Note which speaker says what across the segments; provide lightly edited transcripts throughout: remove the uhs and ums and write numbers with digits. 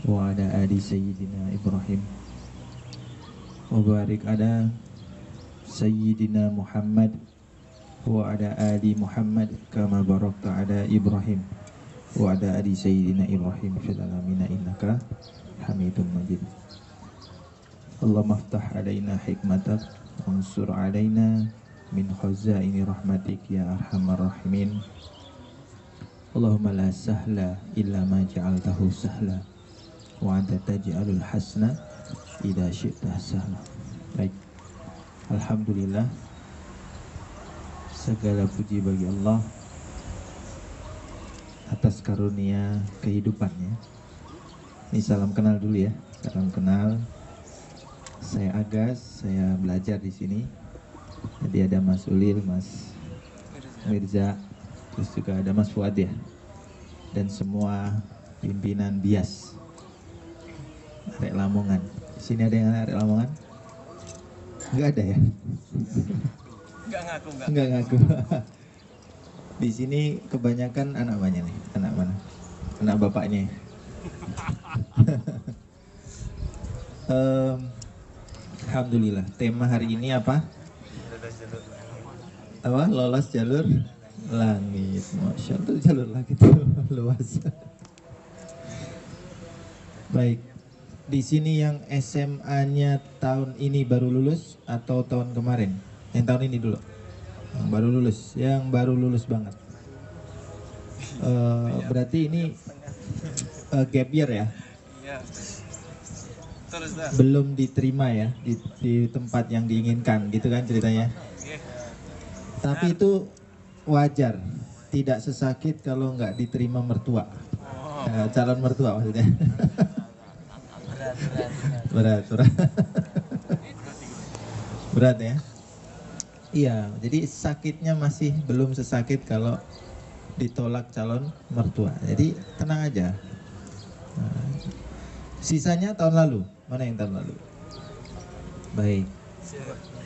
Speaker 1: wa ala ali sayyidina Ibrahim wa barik ala sayyidina Muhammad wa ala ali Muhammad kama barakta ala Ibrahim wa ala ali sayyidina Ibrahim fil alamin innaka Hamidum Majid. Allahumma aftah alaina hikmatak wansur alaina min khazaini rahmatik ya arhamar rahimin. Allahumma la sahla illa ma ja'altahu sahla wa anta taj'alul hasna idza syi'ta sahla. Baik. Alhamdulillah, segala puji bagi Allah atas karunia kehidupannya. Ini salam kenal dulu ya. Salam kenal. Saya Agas, saya belajar di sini. Jadi ada Mas Ulil, Mas Mirza, terus juga ada Mas Fuad ya, dan semua pimpinan bias Arek Lamongan. Sini ada yang Arek Lamongan? Enggak ada ya? Enggak ngaku. Di sini kebanyakan anak banyak nih. Anak mana? Anak bapaknya. Alhamdulillah. Tema hari ini apa? Lolos jalur langit. Masya Allah, jalur langit itu luas. Baik, di sini yang SMA-nya tahun ini baru lulus atau tahun kemarin? Yang tahun ini dulu. Yang baru lulus banget. Berarti ini gap year ya? Belum diterima ya di tempat yang diinginkan, gitu kan ceritanya? Tapi itu wajar, tidak sesakit kalau nggak diterima mertua, calon mertua maksudnya. Berat ya. Iya, jadi sakitnya masih belum sesakit kalau ditolak calon mertua. Jadi tenang aja. Sisanya tahun lalu, mana yang tahun lalu? Baik.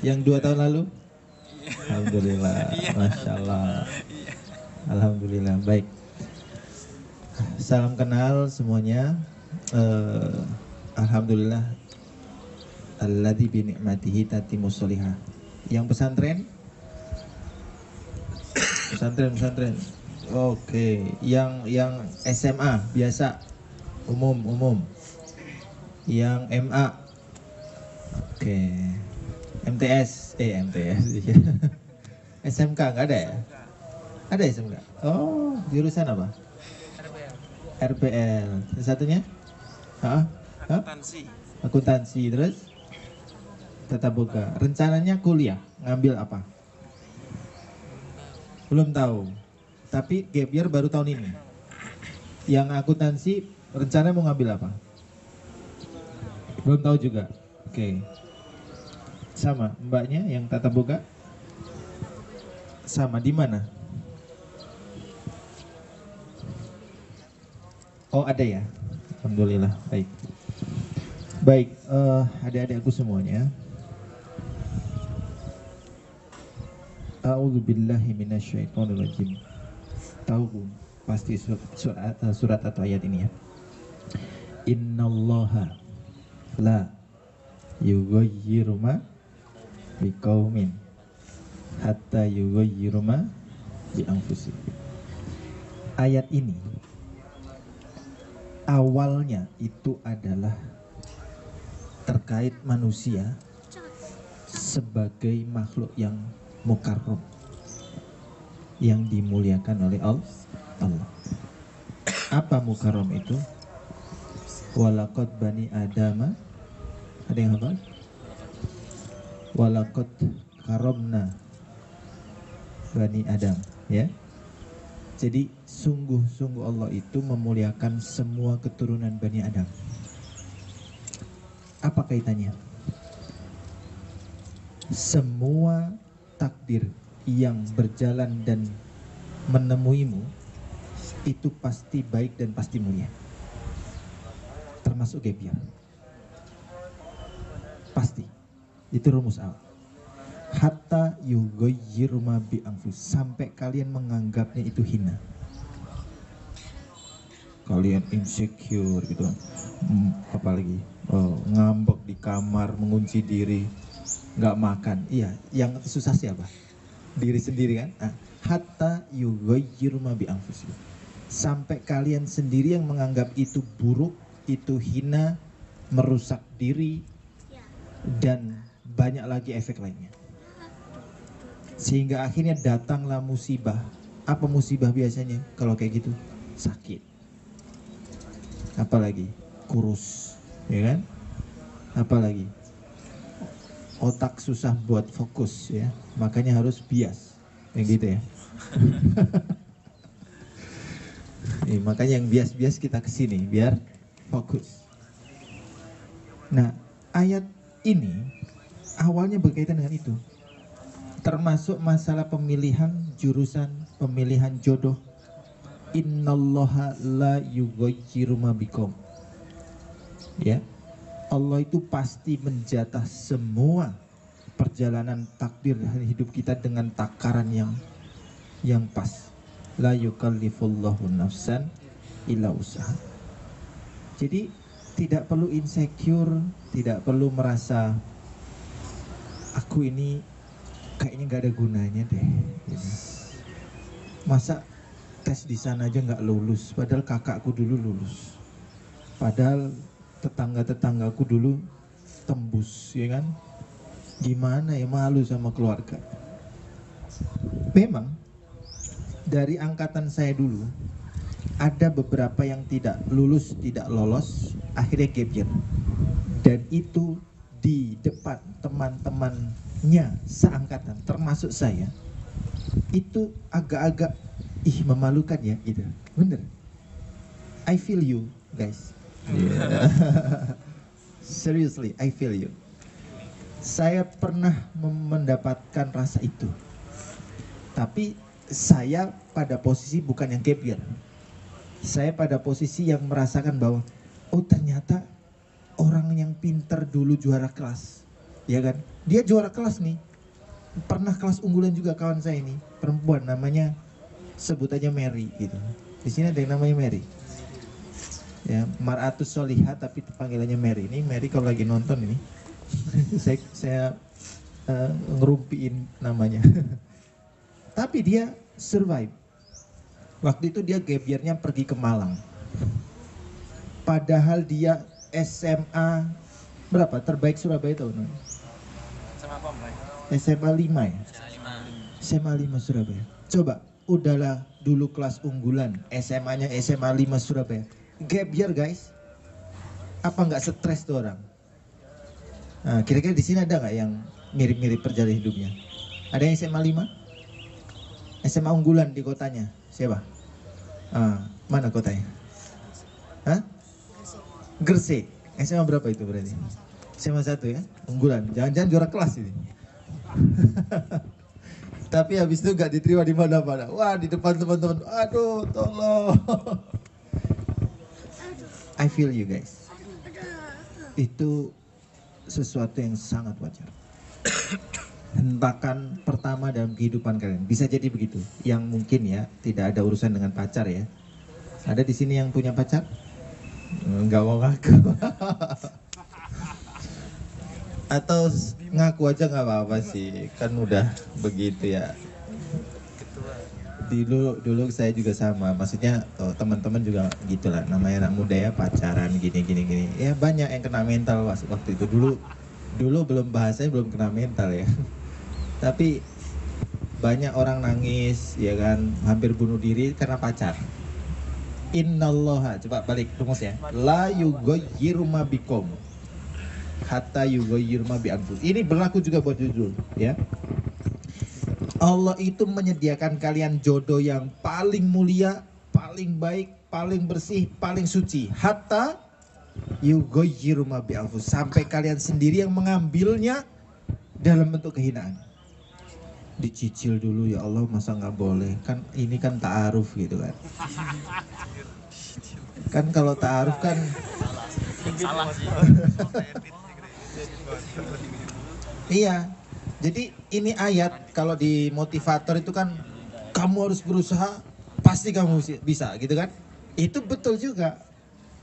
Speaker 1: Yang 2 tahun lalu? Alhamdulillah, Masya Allah. Alhamdulillah, baik. Salam kenal semuanya. Alhamdulillah. Alladzi bi ni'matihi tatimmus sholihah. Yang pesantren? Pesantren. Oke. Yang SMA biasa, umum. Yang MA. Oke. MTS. SMK nggak ada ya? Ada SMK? Oh, jurusan apa? RPL. Satunya? Akuntansi. Terus? Tata Boga. Rencananya kuliah, ngambil apa? Belum tahu. Tapi gap year baru tahun ini. Yang akuntansi rencana mau ngambil apa? Belum tahu juga. Oke. Sama mbaknya yang Tata Boga? Sama di mana? Oh, ada ya. Alhamdulillah. Baik, adik-adikku semuanya. A'udzubillahi minasyaitonirrajim. Tahu pasti surat atau ayat ini ya. Innallaha la yughayyiru ma biqaumin hatta yughayyiru ma bi anfusihim. Ayat ini awalnya itu adalah terkait manusia sebagai makhluk yang mukarram, yang dimuliakan oleh Allah. Apa mukarram itu? Walaqad bani adama. Ada yang hafal? Walaqad karamna bani Adam, ya. Jadi sungguh-sungguh Allah itu memuliakan semua keturunan Bani Adam. Apa kaitannya? Semua takdir yang berjalan dan menemuimu itu pasti baik dan pasti mulia. Termasuk gap year. Pasti. Itu rumus awal. Hatta yughayyiru ma bi anfus, sampai kalian menganggapnya itu hina. kalian insecure gitu. Apalagi ngambek di kamar, mengunci diri, nggak makan. Iya, yang susah siapa? Diri sendiri kan. Hatta yughayyiru ma bi anfusihim, sampai kalian sendiri yang menganggap itu buruk, itu hina, merusak diri, dan banyak lagi efek lainnya. Sehingga akhirnya datanglah musibah. Apa musibah biasanya kalau kayak gitu? Sakit. Apalagi kurus, ya kan? Apalagi otak susah buat fokus, ya. Makanya harus bias, yang gitu ya. Makanya yang bias-bias kita kesini biar fokus. Nah, ayat ini awalnya berkaitan dengan itu, termasuk masalah pemilihan jurusan, pemilihan jodoh. Innallaha la yughayyiru ma biqom. Ya, Allah itu pasti menjatah semua perjalanan takdir hidup kita dengan takaran yang pas. La yukallifullahu nafsan illa usaha. Jadi tidak perlu insecure, tidak perlu merasa aku ini kayaknya nggak ada gunanya deh. Masa tes di sana aja nggak lulus, padahal kakakku dulu lulus, padahal tetangga-tetanggaku dulu tembus, ya kan? Gimana ya, malu sama keluarga. Memang dari angkatan saya dulu ada beberapa yang tidak lulus, tidak lolos, akhirnya gap year. Dan itu di depan teman-temannya seangkatan, termasuk saya, itu agak-agak memalukan ya, gitu. Bener. I feel you guys. Yeah. Seriously, I feel you. Saya pernah mendapatkan rasa itu. Tapi saya pada posisi bukan yang gap year. Saya pada posisi yang merasakan bahwa oh ternyata orang yang pinter dulu juara kelas, ya kan? Dia juara kelas nih. Pernah kelas unggulan juga kawan saya ini, perempuan, namanya sebut aja Mary gitu. Di sini ada yang namanya Mary. Ya, Mar'atus Solihat tapi panggilannya Mary. Ini Mary kalau lagi nonton ini. saya ngerumpiin namanya. Tapi dia survive. Waktu itu dia gap year-nya pergi ke Malang. Padahal dia SMA berapa? Terbaik Surabaya tahun ini. SMA 5 ya? SMA 5 Surabaya. Coba, udahlah dulu kelas unggulan, SMA-nya SMA 5 Surabaya. Gap year guys. Apa nggak stres tuh orang? Nah, kira-kira di sini ada nggak yang mirip-mirip perjalanan hidupnya? Ada yang SMA 5? SMA unggulan di kotanya siapa? Mana kotanya? Hah? Gresik. SMA berapa itu berarti? SMA 1 ya? Unggulan. Jangan-jangan juara kelas ini. Tapi habis itu gak diterima di mana-mana. Wah, di depan teman-teman. Aduh, tolong. I feel you guys. Itu sesuatu yang sangat wajar. Hentakan pertama dalam kehidupan kalian. Bisa jadi begitu. Yang mungkin ya tidak ada urusan dengan pacar ya. Ada di sini yang punya pacar? Enggak mau ngaku. Atau ngaku aja nggak apa-apa sih. Kan udah begitu ya. Dulu saya juga sama. Maksudnya teman-teman juga gitulah. Namanya anak muda ya, pacaran gini. Ya banyak yang kena mental waktu itu. Dulu belum bahasanya belum kena mental ya. Tapi banyak orang nangis ya kan, hampir bunuh diri karena pacar. Innallaha, coba balik rumus ya. La yughayyiru ma biqom hatta yughayyiru ma bi anfusihim. Ini berlaku juga buat judul ya. Allah itu menyediakan kalian jodoh yang paling mulia, paling baik, paling bersih, paling suci. Hatta yughayyiru ma bi anfusihim, sampai kalian sendiri yang mengambilnya dalam bentuk kehinaan. Dicicil dulu, ya Allah, masa nggak boleh, kan ini kan ta'aruf gitu kan. Kan kalau ta'aruf kan salah sih. Iya, jadi ini ayat kalau di motivator itu kan kamu harus berusaha, pasti kamu bisa gitu kan. Itu betul juga.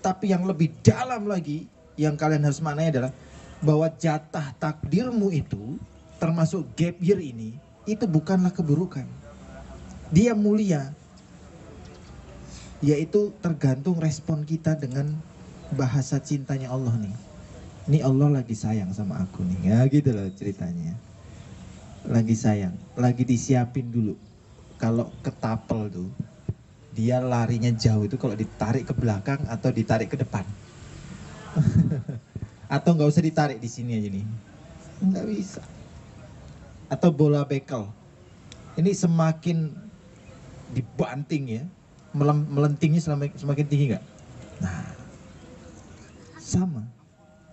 Speaker 1: Tapi yang lebih dalam lagi yang kalian harus maknai adalah bahwa jatah takdirmu itu, termasuk gap year ini, itu bukanlah keburukan. Dia mulia. Yaitu tergantung respon kita dengan bahasa cintanya Allah nih. Ini Allah lagi sayang sama aku nih. Ya gitu loh ceritanya. Lagi sayang, lagi disiapin dulu. Kalau ketapel tuh, dia larinya jauh itu kalau ditarik ke belakang atau ditarik ke depan. Atau nggak usah ditarik di sini aja nih. Nggak bisa. Atau bola bekel. Ini semakin dibanting ya, melentingnya semakin tinggi nggak? Nah, sama.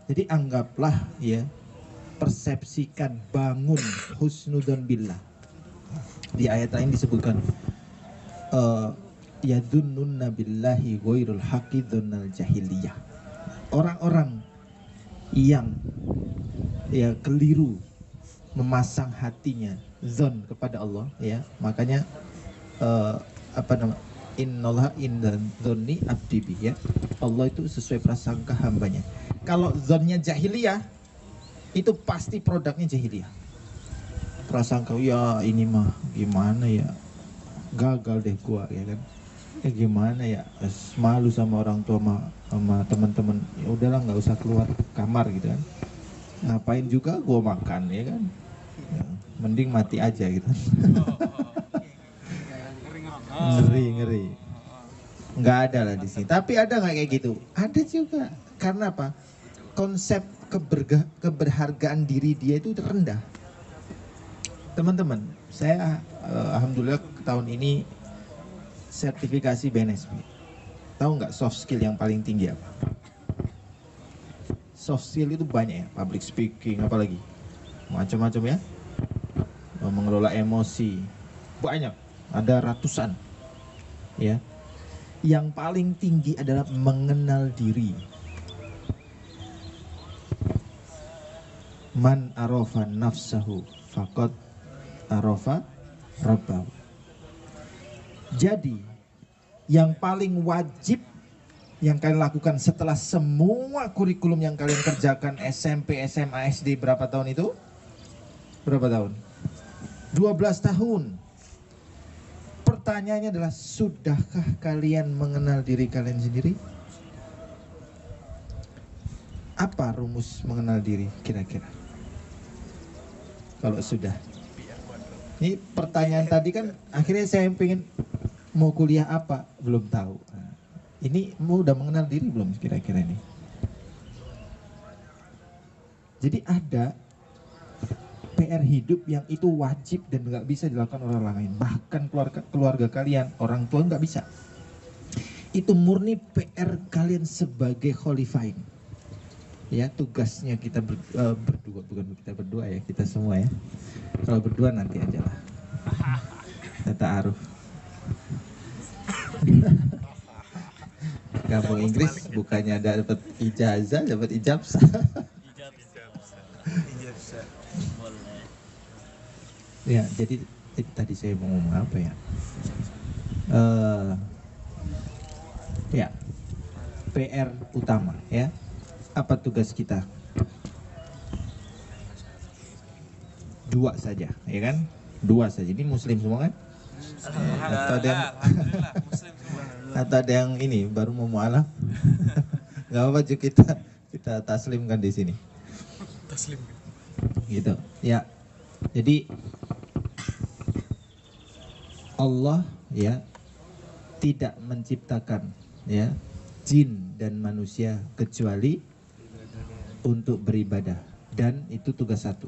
Speaker 1: Jadi anggaplah ya, persepsikan, bangun husnudzon billah. Di ayat lain disebutkan yadunnunna billahi ghairul haqqi dzannal jahiliyah. Orang-orang yang ya keliru memasang hatinya zon kepada Allah ya, makanya innallaha indan dzonni abdi bi, ya. Allah itu sesuai prasangka hambanya. Kalau zonnya jahiliyah itu pasti produknya jahiliyah. Prasangka ya ini mah gimana ya, gagal deh gua ya kan. Ya gimana ya, malu sama orang tua sama teman-teman. Ya udahlah nggak usah keluar kamar gitu kan. Ngapain juga gua makan ya kan. Ya, mending mati aja gitu. Ngeri. Nggak ada lah di sini. Tapi ada nggak kayak gitu? Ada juga. Karena apa? Konsep keberhargaan diri dia itu rendah. Teman-teman, saya alhamdulillah tahun ini sertifikasi BNSP. Tahu nggak soft skill yang paling tinggi apa? Soft skill itu banyak ya, public speaking apalagi, macam-macam ya. Mengelola emosi, banyak, ada ratusan. Ya, yang paling tinggi adalah mengenal diri. Man arofa nafsahu faqad arofa rabbahu. Jadi yang paling wajib yang kalian lakukan setelah semua kurikulum yang kalian kerjakan SMP, SMA, SD, berapa tahun itu? Berapa tahun? 12 tahun. Pertanyaannya adalah, sudahkah kalian mengenal diri kalian sendiri? Apa rumus mengenal diri kira-kira? Kalau sudah. Ini pertanyaan tadi kan akhirnya saya pengen mau kuliah apa? Belum tahu. Ini mau udah mengenal diri belum kira-kira ini? Jadi ada PR hidup yang itu wajib dan nggak bisa dilakukan orang lain. Bahkan keluarga kalian, orang tua nggak bisa. Itu murni PR kalian sebagai khalifain. Ya, tugasnya kita berdua, bukan kita berdua ya, kita semua ya. Kalau berdua nanti aja lah. Tata aruf. Kampung Inggris bukannya dapat ijazah, dapat ijabsah. Ya, jadi tadi saya mau ngomong apa ya? Ya, PR utama ya. Apa tugas kita? 2 saja, ya kan? 2 saja. Ini muslim semua kan? Atau ada yang, atau ada yang ini baru mau mualaf? Gak apa-apa, kita taslimkan di sini. Taslim. Gitu. Ya. Jadi Allah ya tidak menciptakan ya jin dan manusia kecuali untuk beribadah, dan itu tugas 1.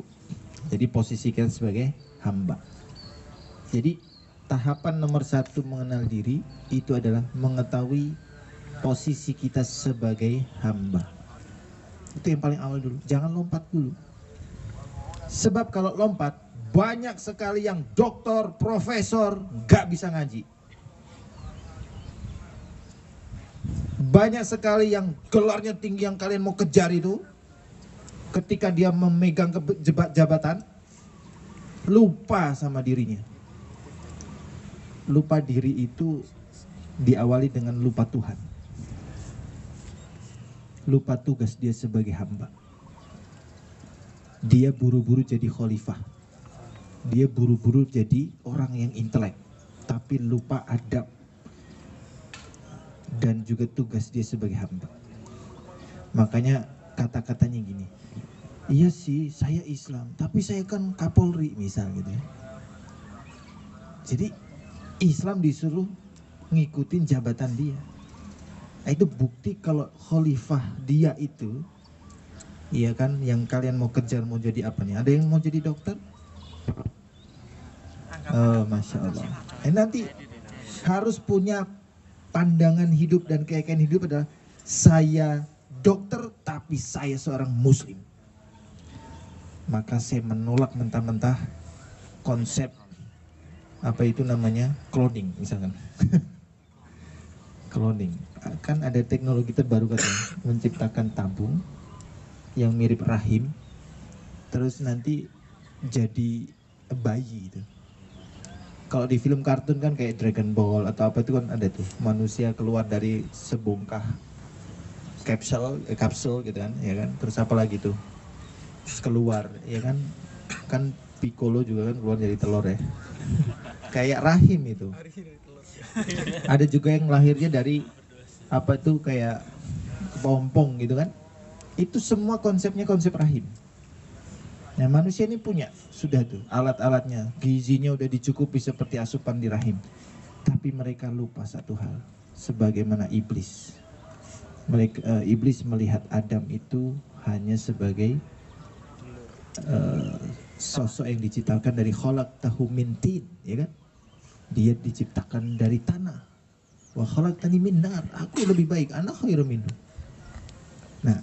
Speaker 1: Jadi posisikan sebagai hamba. Jadi tahapan nomor 1 mengenal diri itu adalah mengetahui posisi kita sebagai hamba. Itu yang paling awal dulu. Jangan lompat dulu. Sebab kalau lompat, banyak sekali yang doktor, profesor, gak bisa ngaji. Banyak sekali yang gelarnya tinggi yang kalian mau kejar itu, ketika dia memegang jabatan, lupa sama dirinya. Lupa diri itu diawali dengan lupa Tuhan, lupa tugas dia sebagai hamba. Dia buru-buru jadi khalifah, dia buru-buru jadi orang yang intelek, tapi lupa adab dan juga tugas dia sebagai hamba. Makanya kata-katanya gini, iya sih saya Islam, tapi saya kan Kapolri misal gitu ya. Jadi Islam disuruh ngikutin jabatan dia. Nah, itu bukti kalau khalifah dia itu, iya kan, yang kalian mau kejar mau jadi apa nih? Ada yang mau jadi dokter? Oh, Masya Allah. Nanti harus punya pandangan hidup dan keyakinan hidup adalah saya dokter tapi saya seorang muslim. Maka saya menolak mentah-mentah konsep apa itu namanya cloning misalkan. Cloning, kan ada teknologi terbaru katanya, menciptakan tabung yang mirip rahim, terus nanti jadi bayi itu. Kalau di film kartun kan kayak Dragon Ball atau apa itu kan ada tuh, manusia keluar dari sebongkah kapsul gitu kan, ya kan. Terus apa lagi tuh? Terus keluar, ya kan? Kan Piccolo juga kan keluar dari telur ya. Kayak rahim itu. Ada juga yang lahirnya dari apa itu kayak kepompong gitu kan. Itu semua konsepnya konsep rahim. Nah, manusia ini punya sudah tuh alat-alatnya, gizinya udah dicukupi seperti asupan di rahim. Tapi mereka lupa satu hal, sebagaimana iblis. Iblis melihat Adam itu hanya sebagai sosok yang diciptakan dari khalaqtahu min tin, ya kan? Dia diciptakan dari tanah. Wa khalaqtani min nar, aku lebih baik, ana khairum minhu. Nah,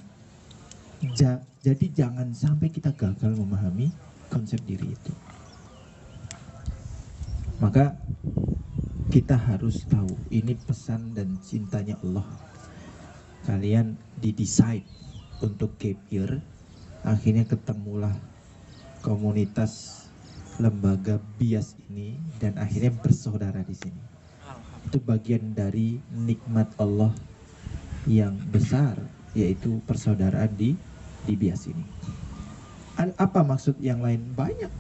Speaker 1: jadi jangan sampai kita gagal memahami konsep diri itu. Maka kita harus tahu ini pesan dan cintanya Allah. Kalian didesain untuk gap year, akhirnya ketemulah komunitas lembaga bias ini dan akhirnya bersaudara di sini. Itu bagian dari nikmat Allah yang besar, yaitu persaudaraan di bias ini. Apa maksud yang lain? Banyak.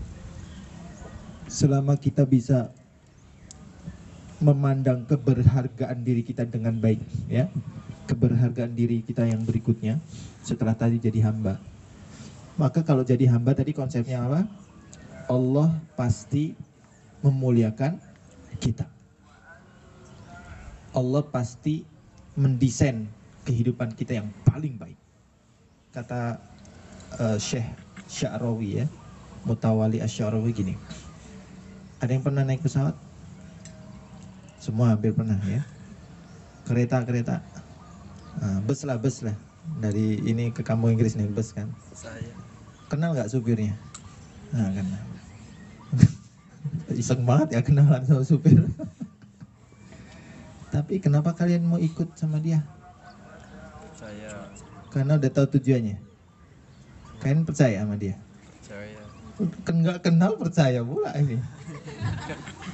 Speaker 1: Selama kita bisa memandang keberhargaan diri kita dengan baik, ya, keberhargaan diri kita yang berikutnya setelah tadi jadi hamba. Maka kalau jadi hamba tadi konsepnya apa? Allah pasti memuliakan kita. Allah pasti mendesain kehidupan kita yang paling baik. Kata Syekh Sya'rawi, ya, Mutawali Asy-Sya'rawi gini. Ada yang pernah naik pesawat? Semua hampir pernah ya. Kereta. Bus lah. Dari ini ke kampung Inggris naik bus kan. Saya. Kenal nggak supirnya? Nah, kenal. Iseng banget ya kenalan sama supir. Tapi kenapa kalian mau ikut sama dia? Saya. Karena udah tahu tujuannya. Kalian percaya sama dia? Percaya. Kan nggak kenal percaya pula ini.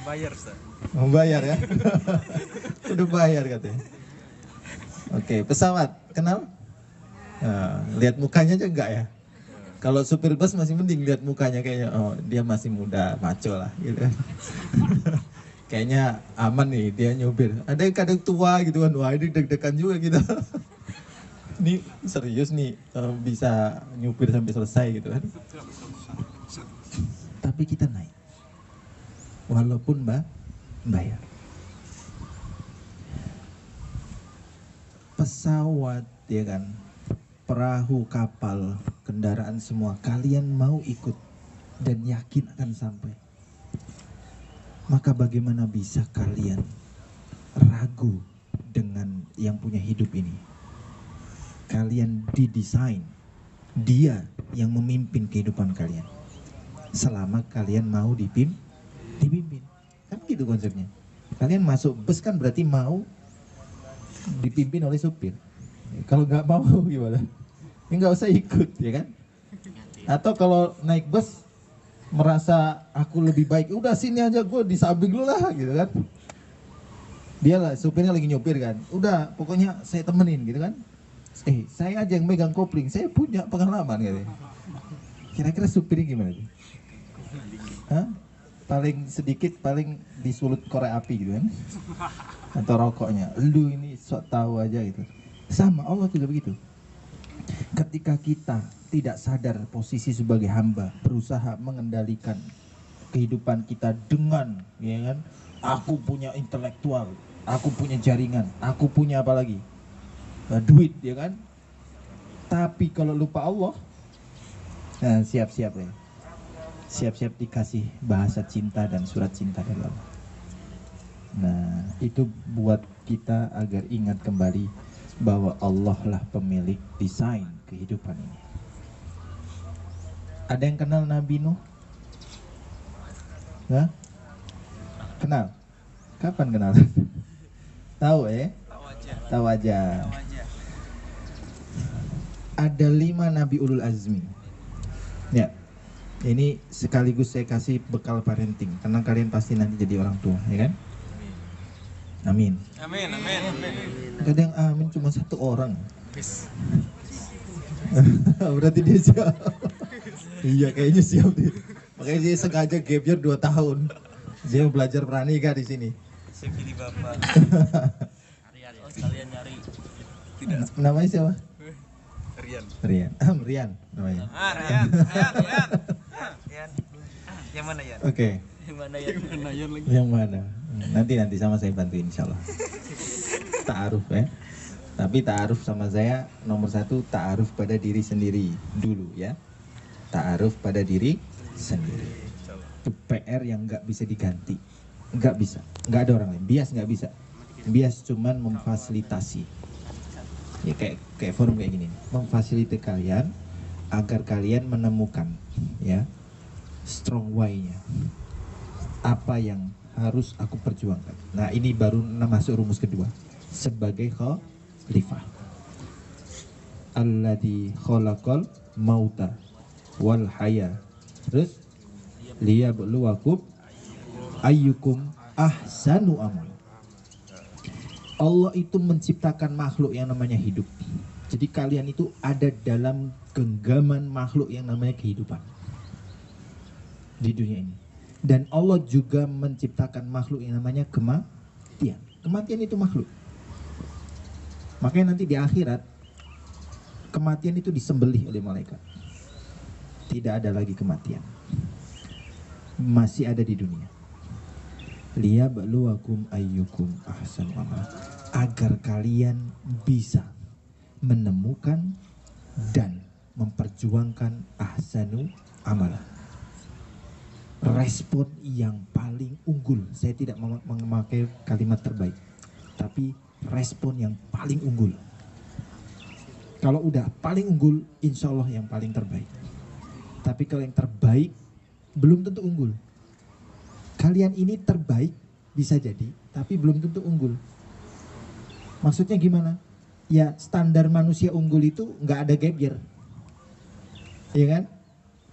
Speaker 1: Bayar, Ustaz. Mau bayar ya? Udah bayar katanya. Oke, pesawat kenal? Nah, lihat mukanya aja enggak ya? Kalau supir bus masih mending lihat mukanya, kayaknya oh dia masih muda, maco lah gitu. Kayaknya aman nih dia nyupir. Ada yang kadang tua gitu kan, wah ini deg-degan juga gitu. Ini serius nih bisa nyupir sampai selesai gitu kan. Tapi kita naik. Walaupun bayar. Pesawat ya kan, perahu, kapal, kendaraan semua kalian mau ikut dan yakin akan sampai. Maka bagaimana bisa kalian ragu dengan yang punya hidup ini? Kalian didesain, dia yang memimpin kehidupan kalian. Selama kalian mau dipimpin. Kan gitu konsepnya. Kalian masuk bus kan berarti mau dipimpin oleh supir. Kalau nggak mau gimana? Ya nggak usah ikut, ya kan? Atau kalau naik bus merasa aku lebih baik, udah sini aja gue di samping lu lah, gitu kan? Dia lah supirnya lagi nyopir kan, udah pokoknya saya temenin gitu kan. Saya aja yang megang kopling, saya punya pengalaman gitu. Kira-kira supirnya gimana tuh? Hah? Paling sedikit paling disulut korek api gitu kan, atau rokoknya. Lu ini sok tahu aja gitu. Sama Allah juga begitu. Ketika kita tidak sadar posisi sebagai hamba, berusaha mengendalikan kehidupan kita dengan, ya kan, aku punya intelektual, aku punya jaringan, aku punya apa lagi, duit, ya kan. Tapi kalau lupa Allah, nah siap-siap ya, siap-siap dikasih bahasa cinta dan surat cinta dari Allah. Nah itu buat kita agar ingat kembali bahwa Allah lah pemilik desain kehidupan ini. Ada yang kenal Nabi Nuh? Hah? Kenal? Kapan kenal? Tahu Tahu aja. Ada 5 Nabi Ulul Azmi. Ya, ini sekaligus saya kasih bekal parenting, karena kalian pasti nanti jadi orang tua, ya kan? Amin.
Speaker 2: Amin, amin, amin.
Speaker 1: Kadang amin cuma 1 orang. Berarti dia siap. Iya kayaknya siap dia. Makanya dia sengaja gap year 2 tahun. Dia mau belajar pranikah di sini.
Speaker 2: Saya pilih bapak. Oh, sekalian nyari. Tidak.
Speaker 1: Namanya siapa?
Speaker 2: Rian.
Speaker 1: Rian namanya.
Speaker 2: Rian. Yang mana ya?
Speaker 1: Oke.
Speaker 2: Yang mana ya?
Speaker 1: Yang mana? Nanti sama saya bantuin insyaallah. Ta'aruf ya. Tapi ta'aruf sama saya nomor 1, ta'aruf pada diri sendiri dulu ya. Ta'aruf pada diri sendiri. Itu PR yang nggak bisa diganti, nggak bisa, nggak ada orang lain. Bias nggak bisa. Bias cuman memfasilitasi. Ya kayak forum kayak gini, memfasilitasi kalian agar kalian menemukan ya strong why-nya. Apa yang harus aku perjuangkan. Nah ini baru masuk rumus kedua sebagai khalifah. Alladzi khalaqal mauta wal haya. Terus liyabluwakum ayyukum ahsanu amal. Allah itu menciptakan makhluk yang namanya hidup. Jadi kalian itu ada dalam genggaman makhluk yang namanya kehidupan di dunia ini. Dan Allah juga menciptakan makhluk yang namanya kematian. Kematian itu makhluk. Makanya nanti di akhirat kematian itu disembelih oleh malaikat. Tidak ada lagi kematian. Masih ada di dunia. Liyabluwakum ayyukum ahsanu amala, agar kalian bisa menemukan dan memperjuangkan ahsanu amala, respon yang paling unggul. Saya tidak memakai kalimat terbaik, tapi respon yang paling unggul. Kalau udah paling unggul, insya Allah yang paling terbaik. Tapi kalau yang terbaik belum tentu unggul. Kalian ini terbaik bisa jadi, tapi belum tentu unggul. Maksudnya gimana? Ya standar manusia unggul itu nggak ada gap year, iya kan?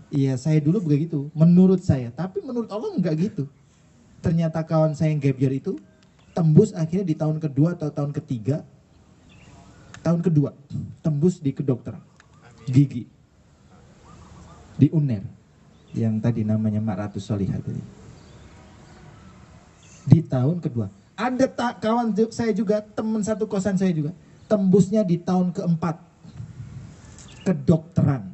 Speaker 1: Iya saya dulu begitu, menurut saya. Tapi menurut Allah nggak gitu. Ternyata kawan saya yang gap year itu tembus akhirnya di tahun kedua atau tahun ketiga, tahun kedua tembus di kedokteran gigi di UNER yang tadi namanya Ma'ratus Sholihah tadi. Di tahun kedua ada kawan saya juga, teman satu kosan saya juga, tembusnya di tahun keempat kedokteran.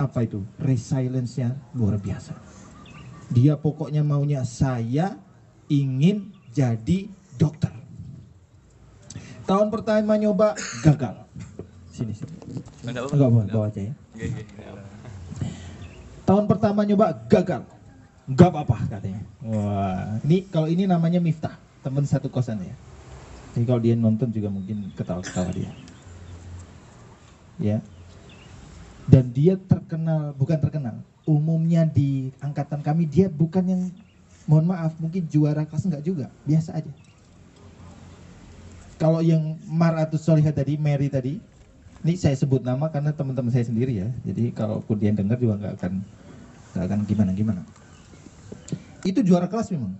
Speaker 1: Apa itu? Resilience-nya luar biasa. Dia pokoknya maunya saya ingin jadi dokter. Tahun pertama nyoba gagal. Sini. Enggak bawa aja ya. Tahun pertama nyoba gagal. Enggak apa-apa katanya. Wah, ini kalau ini namanya Miftah, teman satu kosan ya. Jadi kalau dia nonton juga mungkin ketawa-ketawa dia. Ya. Dan dia bukan terkenal. Umumnya di angkatan kami dia bukan yang, mohon maaf, mungkin juara kelas enggak juga, biasa aja. Kalau yang Ma'ratus Sholihah tadi, Mary tadi, ini saya sebut nama karena teman-teman saya sendiri ya. Jadi kalau dia dengar juga nggak akan gimana-gimana. Itu juara kelas memang.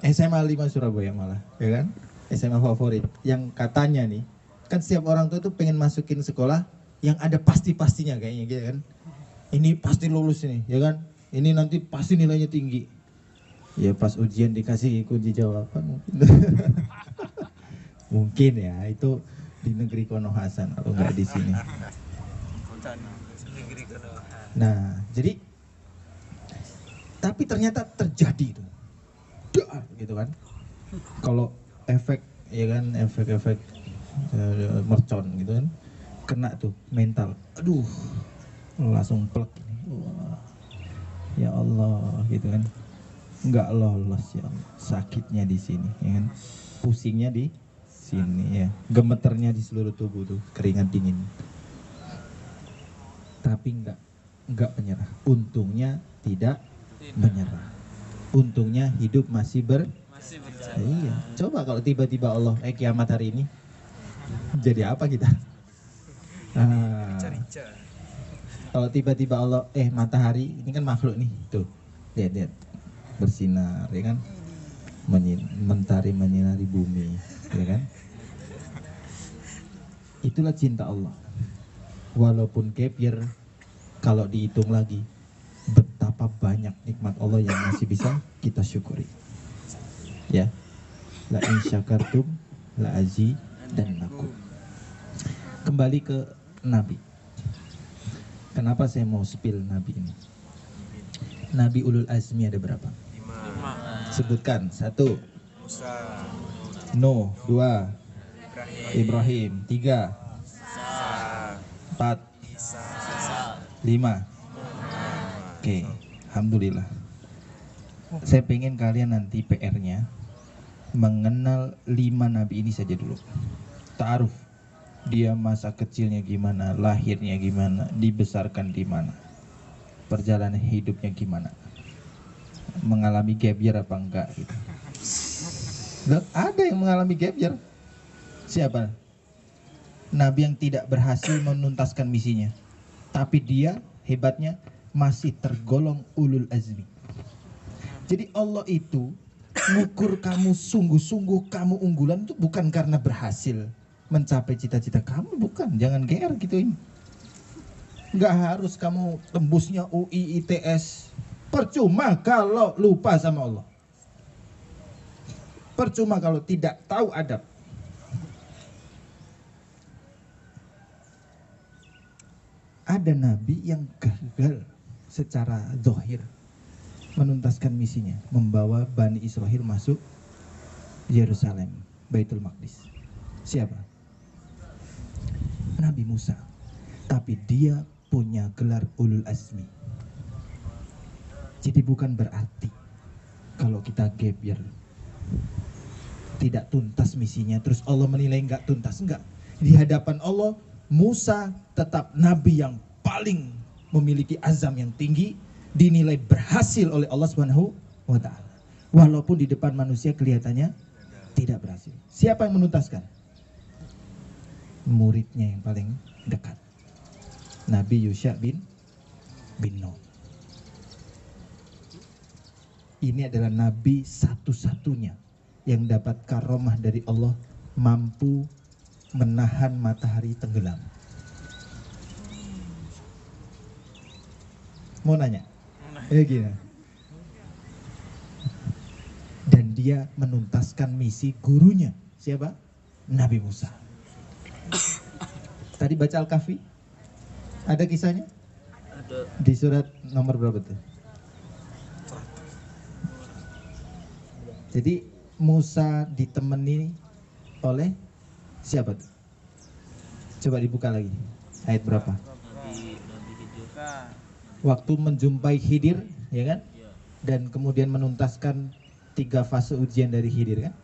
Speaker 1: SMA 5 Surabaya malah, ya kan? SMA favorit. Yang katanya nih, kan setiap orang tua tuh pengen masukin sekolah yang ada pasti-pastinya kayaknya gitu kan. Ini pasti lulus ini, ya kan? Ini nanti pasti nilainya tinggi. Ya pas ujian dikasih kunci jawaban mungkin. Mungkin ya, itu di negeri Konohasan atau enggak di sini. Nah, jadi tapi ternyata terjadi itu. Dar, gitu kan. Kalau efek ya kan, efek-efek mercon gitu kan. Kena tuh mental. Aduh. Langsung plek. Wah. Ya Allah, gitu kan. Enggak lolos ya Allah. Sakitnya di sini, ya kan. Pusingnya di sini ya. Gemeternya di seluruh tubuh tuh, keringat dingin. Tapi enggak menyerah. Untungnya tidak menyerah. Untungnya hidup masih berjalan. Iya. Coba kalau tiba-tiba Allah kiamat hari ini, jadi apa kita? Kalau tiba-tiba Allah matahari ini kan makhluk nih, tuh lihat bersinar, ya kan? Mentari menyinari bumi, ya kan? Itulah cinta Allah. Walaupun gap year, kalau dihitung lagi, betapa banyak nikmat Allah yang masih bisa kita syukuri. Ya, la in syakartum la azidannakum. Kembali ke Nabi. Kenapa saya mau spill Nabi ini? Nabi Ulul Azmi ada berapa?
Speaker 2: 5.
Speaker 1: Sebutkan. 1
Speaker 2: Musa,
Speaker 1: Nuh. 2 Ibrahim. 3 4 5. Oke, alhamdulillah. Saya pengen kalian nanti PR-nya mengenal 5 nabi ini saja dulu. Ta'aruf. Dia masa kecilnya gimana, lahirnya gimana, dibesarkan di mana, perjalanan hidupnya gimana, mengalami gap year apa enggak gitu. Dan ada yang mengalami gap year. Siapa? Nabi yang tidak berhasil menuntaskan misinya, tapi dia hebatnya masih tergolong ulul azmi. Jadi Allah itu ngukur kamu sungguh-sungguh kamu unggulan itu bukan karena berhasil mencapai cita-cita kamu, bukan. Jangan GR gitu ini. Nggak harus kamu tembusnya UI ITS. Percuma kalau lupa sama Allah. Percuma kalau tidak tahu adab. Ada nabi yang gagal secara zahir menuntaskan misinya, membawa Bani Israel masuk Yerusalem, Baitul Maqdis. Siapa? Nabi Musa. Tapi dia punya gelar ulul azmi. Jadi bukan berarti kalau kita gap year tidak tuntas misinya, terus Allah menilai nggak tuntas. Enggak. Di hadapan Allah, Musa tetap nabi yang paling memiliki azam yang tinggi, dinilai berhasil oleh Allah Subhanahu wa taala. Walaupun di depan manusia kelihatannya tidak berhasil. Siapa yang menuntaskan? Muridnya yang paling dekat, Nabi Yusha bin Nun. Ini adalah nabi satu-satunya yang dapat karomah dari Allah, mampu menahan matahari tenggelam. Mau nanya? Gini. Dan dia menuntaskan misi gurunya. Siapa? Nabi Musa. Tadi baca Al-Kahfi, ada kisahnya?
Speaker 2: ada
Speaker 1: Di surat nomor berapa tuh? Jadi Musa ditemani oleh siapa tuh? Coba dibuka lagi. Ayat berapa?
Speaker 2: Nabi Khidir.
Speaker 1: Waktu menjumpai Khidir, ya kan? Dan kemudian menuntaskan 3 fase ujian dari Khidir kan?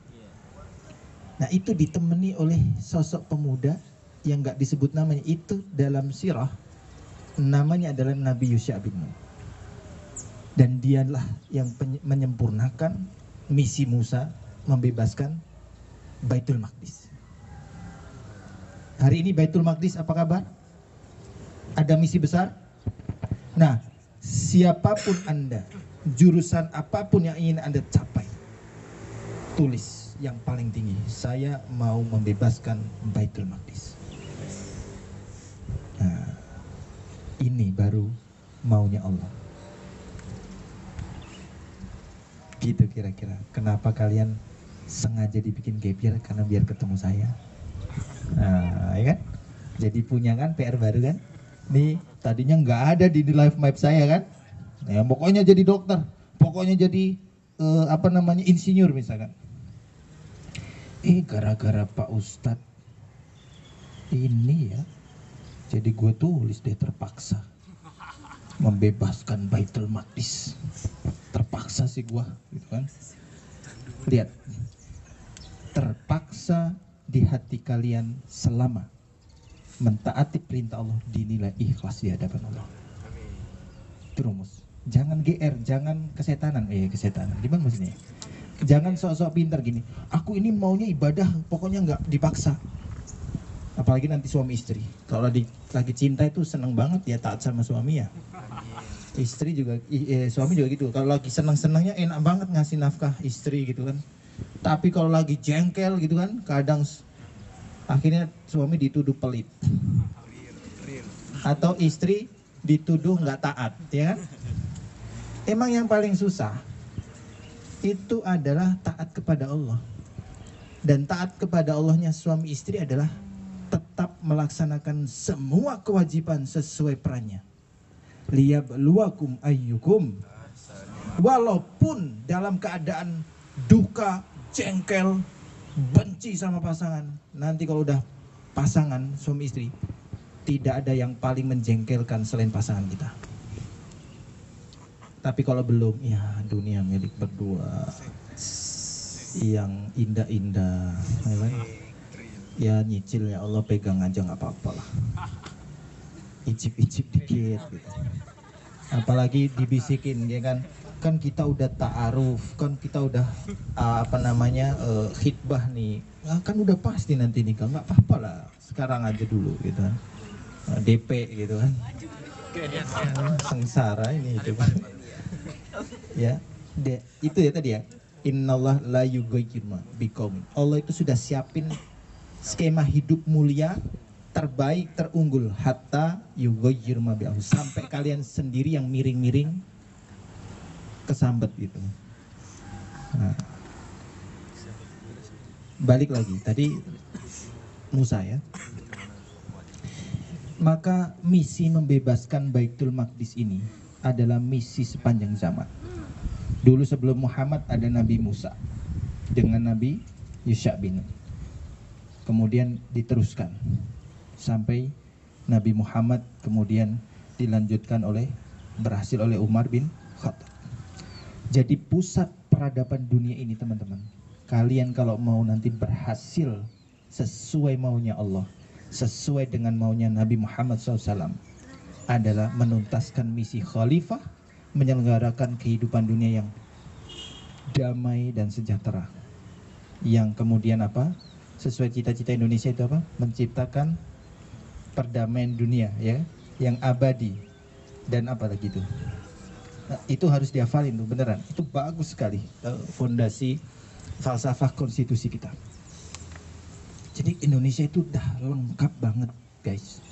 Speaker 1: Nah itu ditemani oleh sosok pemuda yang nggak disebut namanya. Itu dalam sirah namanya adalah Nabi Yusha bin Nun. Dan dialah yang menyempurnakan misi Musa membebaskan Baitul Maqdis. Hari ini Baitul Maqdis apa kabar? Ada misi besar? Nah, siapapun Anda, jurusan apapun yang ingin Anda capai, tulis yang paling tinggi, saya mau membebaskan Baitul Maqdis. Nah, ini baru maunya Allah. Gitu kira-kira. Kenapa kalian sengaja dibikin gap year? Karena biar ketemu saya. Nah, ya kan? Jadi punya kan PR baru kan? Nih, tadinya nggak ada di life map saya kan? Ya, pokoknya jadi dokter, pokoknya jadi insinyur misalkan. Gara-gara Pak Ustadz ini ya, jadi gue tulis deh terpaksa membebaskan Baitul Maqdis. Terpaksa sih gue, gitu kan? Lihat, terpaksa di hati kalian selama mentaati perintah Allah dinilai ikhlas di hadapan Allah. Itu rumus. Jangan GR, jangan kesetanan. Kesetanan. Gimana maksudnya? Jangan sok-sok pintar gini. Aku ini maunya ibadah, pokoknya nggak dipaksa. Apalagi nanti suami istri. Kalau lagi cinta itu seneng banget ya taat sama suami ya. Istri juga, suami juga gitu. Kalau lagi seneng-senengnya enak banget ngasih nafkah istri gitu kan. Tapi kalau lagi jengkel gitu kan, kadang akhirnya suami dituduh pelit. Atau istri dituduh nggak taat, ya kan? Emang yang paling susah itu adalah taat kepada Allah. Dan taat kepada Allahnya suami istri adalah tetap melaksanakan semua kewajiban sesuai perannya. Liyabluwakum ayyukum. Walaupun dalam keadaan duka, jengkel, benci sama pasangan. Nanti kalau udah pasangan suami istri, tidak ada yang paling menjengkelkan selain pasangan kita. Tapi kalau belum, ya dunia milik berdua yang indah-indah, ya nyicil ya Allah, pegang aja nggak apa-apa lah, icip-icip dikit gitu. Apalagi dibisikin ya kan, kan kita udah ta'aruf, kan kita udah khitbah nih, kan udah pasti nanti nikah, nggak apa-apa lah, sekarang aja dulu gitu kan, DP gitu kan, sengsara ini itu kan. Ya, itu ya tadi ya. Innallah la yughayyiru ma biqaumin. Allah itu sudah siapin skema hidup mulia, terbaik, terunggul, hatta yughayyiru ma bi, sampai kalian sendiri yang miring-miring kesambet gitu. Nah, balik lagi tadi Musa ya. Maka misi membebaskan Baitul Maqdis ini adalah misi sepanjang zaman. Dulu sebelum Muhammad ada Nabi Musa dengan Nabi Yusha bin Nun. Kemudian diteruskan sampai Nabi Muhammad, kemudian dilanjutkan berhasil oleh Umar bin Khattab. Jadi pusat peradaban dunia ini teman-teman, kalian kalau mau nanti berhasil sesuai maunya Allah, sesuai dengan maunya Nabi Muhammad SAW, adalah menuntaskan misi khalifah, menyelenggarakan kehidupan dunia yang damai dan sejahtera. Yang kemudian apa? Sesuai cita-cita Indonesia itu apa? Menciptakan perdamaian dunia ya, yang abadi. Dan apa lagi itu? Nah, itu harus dihafalin tuh beneran. Itu bagus sekali fondasi falsafah konstitusi kita. Jadi Indonesia itu udah lengkap banget guys.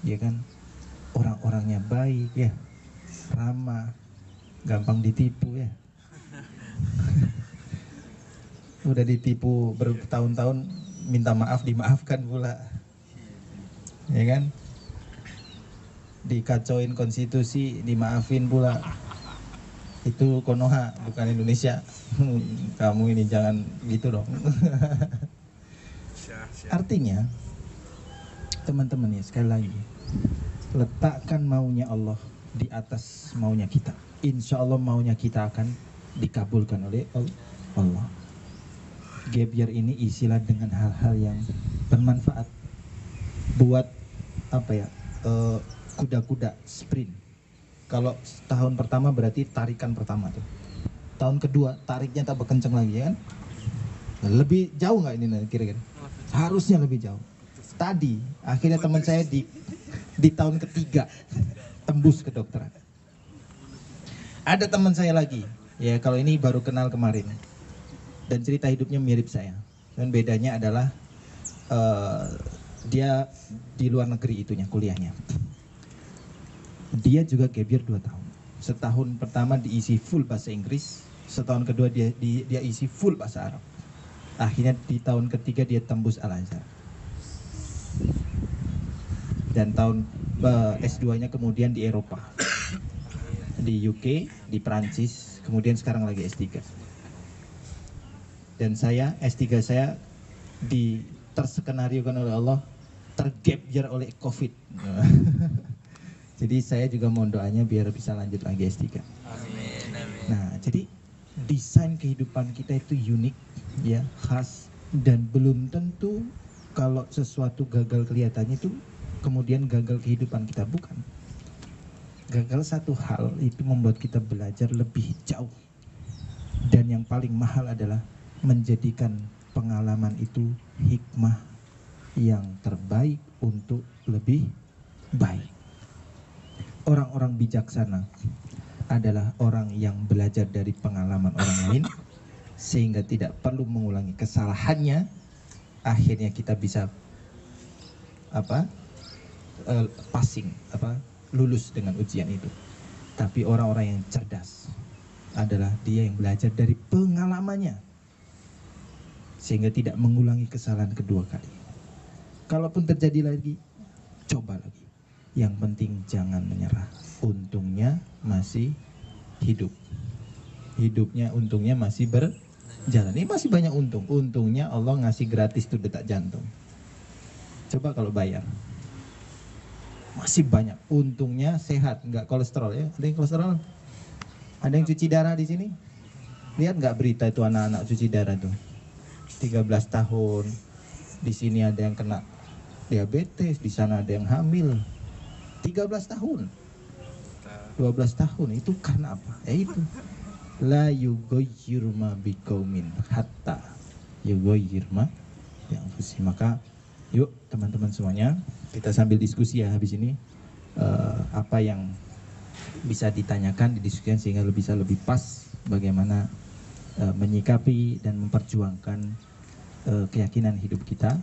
Speaker 1: Ya kan? Orang-orangnya baik ya, ramah, gampang ditipu ya. Udah ditipu bertahun-tahun, minta maaf dimaafkan pula, ya kan? Dikacauin konstitusi, dimaafin pula. Itu Konoha, bukan Indonesia. Kamu ini jangan gitu dong. Artinya teman-teman ya, sekali lagi, letakkan maunya Allah di atas maunya kita. Insya Allah maunya kita akan dikabulkan oleh Allah. Gap year ini isilah dengan hal-hal yang bermanfaat buat kuda-kuda sprint. Kalau tahun pertama berarti tarikan pertama tuh. Tahun kedua tariknya tambah kenceng lagi ya kan? Lebih jauh nggak ini kira-kira? Harusnya lebih jauh. Tadi akhirnya teman saya di tahun ketiga tembus kedokteran. Ada teman saya lagi, ya kalau ini baru kenal kemarin. dan cerita hidupnya mirip saya. Dan bedanya adalah dia di luar negeri itunya kuliahnya. Dia juga gap year 2 tahun. Setahun pertama diisi full bahasa Inggris, setahun kedua dia isi full bahasa Arab. Akhirnya di tahun ketiga dia tembus Al-Azhar. Dan tahun S2-nya kemudian di Eropa. Di UK, di Prancis, kemudian sekarang lagi S3. Dan saya, S3 saya terskenariokan oleh Allah, tergap year oleh COVID. Jadi saya juga mohon doanya biar bisa lanjut lagi S3.
Speaker 2: Amin.
Speaker 1: Nah, jadi desain kehidupan kita itu unik, ya, khas, dan belum tentu kalau sesuatu gagal kelihatannya itu kemudian gagal kehidupan kita, bukan. Gagal satu hal itu membuat kita belajar lebih jauh. Dan yang paling mahal adalah menjadikan pengalaman itu hikmah yang terbaik untuk lebih baik. Orang-orang bijaksana adalah orang yang belajar dari pengalaman orang lain sehingga tidak perlu mengulangi kesalahannya. Akhirnya kita bisa lulus dengan ujian itu. Tapi orang-orang yang cerdas adalah dia yang belajar dari pengalamannya sehingga tidak mengulangi kesalahan kedua kali. Kalaupun terjadi lagi, coba lagi. Yang penting jangan menyerah. Untungnya masih hidup. Hidupnya untungnya masih berjalan. Ini masih banyak untung. Untungnya Allah ngasih gratis tuh detak jantung. Coba kalau bayar. Masih banyak. Untungnya sehat, nggak kolesterol ya. Ada yang kolesterol? Ada yang cuci darah di sini? Lihat nggak berita itu anak-anak cuci darah tuh. 13 tahun. Di sini ada yang kena diabetes, di sana ada yang hamil. 13 tahun. 12 tahun itu karena apa? Ya itu. La yugoyir ma biqaumin hatta yugoyir ma yang fusi. Maka yuk teman-teman semuanya, kita sambil diskusi ya habis ini, apa yang bisa ditanyakan, didiskusikan sehingga bisa lebih pas bagaimana menyikapi dan memperjuangkan keyakinan hidup kita.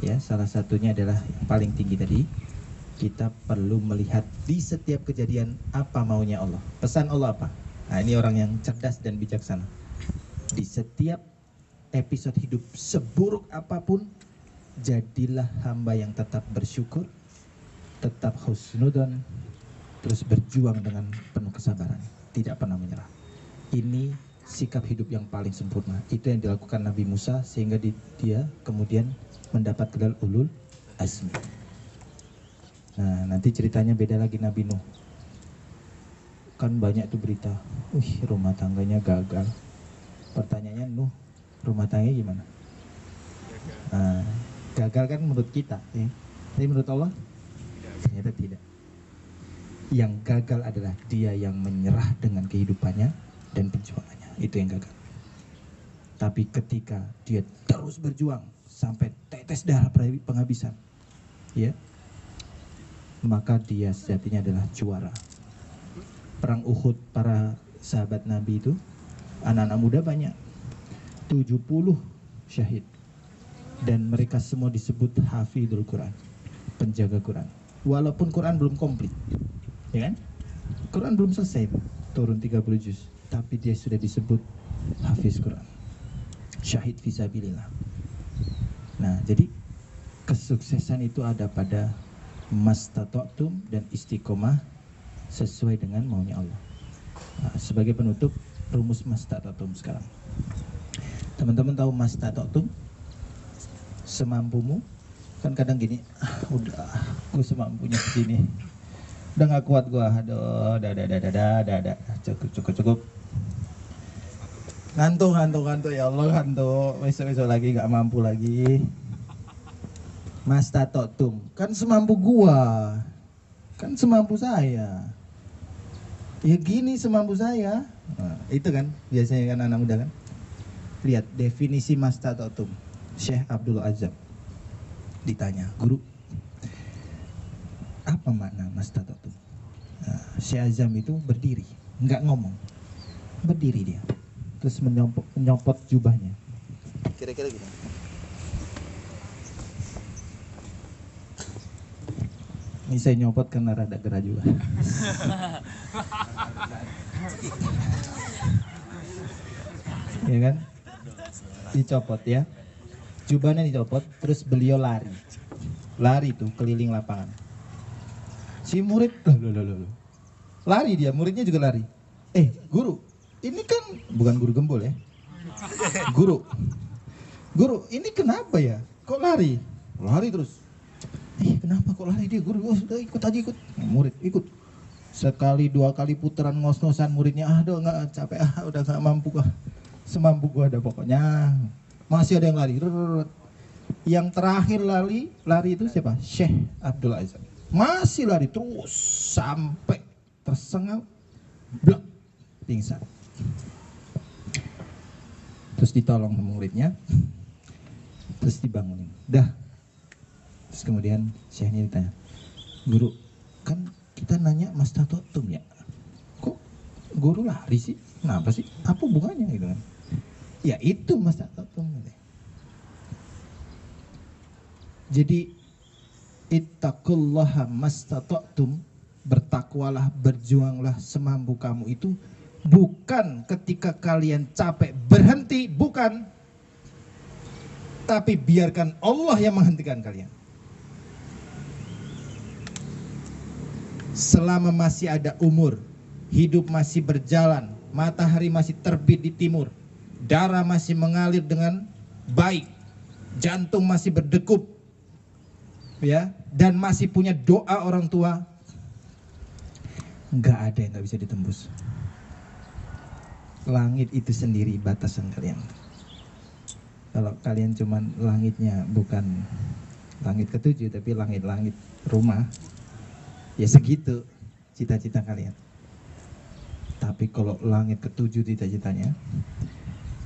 Speaker 1: Ya, salah satunya adalah yang paling tinggi tadi, kita perlu melihat di setiap kejadian apa maunya Allah. Pesan Allah apa? Nah, ini orang yang cerdas dan bijaksana. Di setiap episode hidup seburuk apapun, jadilah hamba yang tetap bersyukur, tetap husnudon, terus berjuang dengan penuh kesabaran, tidak pernah menyerah. Ini sikap hidup yang paling sempurna. Itu yang dilakukan Nabi Musa sehingga dia kemudian mendapat gelar ulul azmi. Nah, nanti ceritanya beda lagi Nabi Nuh. Kan banyak tuh berita, rumah tangganya gagal. Pertanyaannya, Nuh, rumah tangganya gimana? Nah, gagal kan menurut kita, ya. Tapi menurut Allah, ternyata tidak. Yang gagal adalah dia yang menyerah dengan kehidupannya dan perjuangannya. Itu yang gagal. Tapi ketika dia terus berjuang sampai tetes darah penghabisan, ya, maka dia sejatinya adalah juara. Perang Uhud, para sahabat Nabi itu anak-anak muda banyak, 70 syahid, dan mereka semua disebut hafidhul Quran, penjaga Quran, walaupun Quran belum komplit, ya kan? Quran belum selesai, turun 30 juz, tapi dia sudah disebut hafiz Quran, syahid fisabilillah. Nah, jadi kesuksesan itu ada pada mastata'tum dan istiqomah sesuai dengan maunya Allah. Nah, sebagai penutup, rumus mastata'tum sekarang. Teman-teman tahu mastata'tum? Semampumu. Kan kadang gini, udah, gue semampunya segini. Udah gak kuat gue, aduh, dah, cukup. Ngantuk ya Allah, ngantuk. Besok lagi gak mampu lagi. Mastata'tum, kan semampu gua, kan semampu saya. Ya gini semampu saya. Nah, itu kan biasanya kan anak muda kan. Lihat definisi mastata'tum. Syekh Abdul Azam ditanya, guru, apa makna mastata'tum? Nah, Syekh Azam itu berdiri, nggak ngomong, berdiri dia, terus menyopot jubahnya. kira-kira gitu. Ini saya nyopot karena rada gerah juga. Ya kan? Dicopot ya. Jubahnya dicopot, terus beliau lari. Lari tuh keliling lapangan. Si murid, loh. Lari dia, muridnya juga lari. Guru, ini kan bukan guru gembul ya. Guru, ini kenapa ya? Kok lari? Lari terus. Kenapa kok lari dia? Guru, sudah ikut aja ikut. Murid ikut. Sekali dua kali putaran ngos-ngosan muridnya, aduh nggak capek, udah nggak mampu kok. Semampu gua ada pokoknya. Masih ada yang lari. Yang terakhir lari itu siapa? Syekh Abdul Aziz. Masih lari terus sampai tersengal, blok, pingsan. Terus ditolong sama muridnya, terus dibangunin. Dah. Terus kemudian Syekh ini ditanya, guru, kan kita nanya Mas Tatotum ya, kok guru lari sih? Kenapa sih? Apa hubungannya gitu kan? Ya itu Mas Tatotum. Jadi ittaqullaha mastata'tum, bertakwalah, berjuanglah semampu kamu itu bukan ketika kalian capek berhenti, bukan, tapi biarkan Allah yang menghentikan kalian. Selama masih ada umur, hidup masih berjalan, matahari masih terbit di timur, darah masih mengalir dengan baik, jantung masih berdegup, ya, dan masih punya doa orang tua, nggak ada yang nggak bisa ditembus. Langit itu sendiri batasan kalian. Kalau kalian cuman langitnya bukan langit ketujuh, tapi langit-langit rumah, ya segitu cita-cita kalian. Tapi kalau langit ketujuh cita-citanya,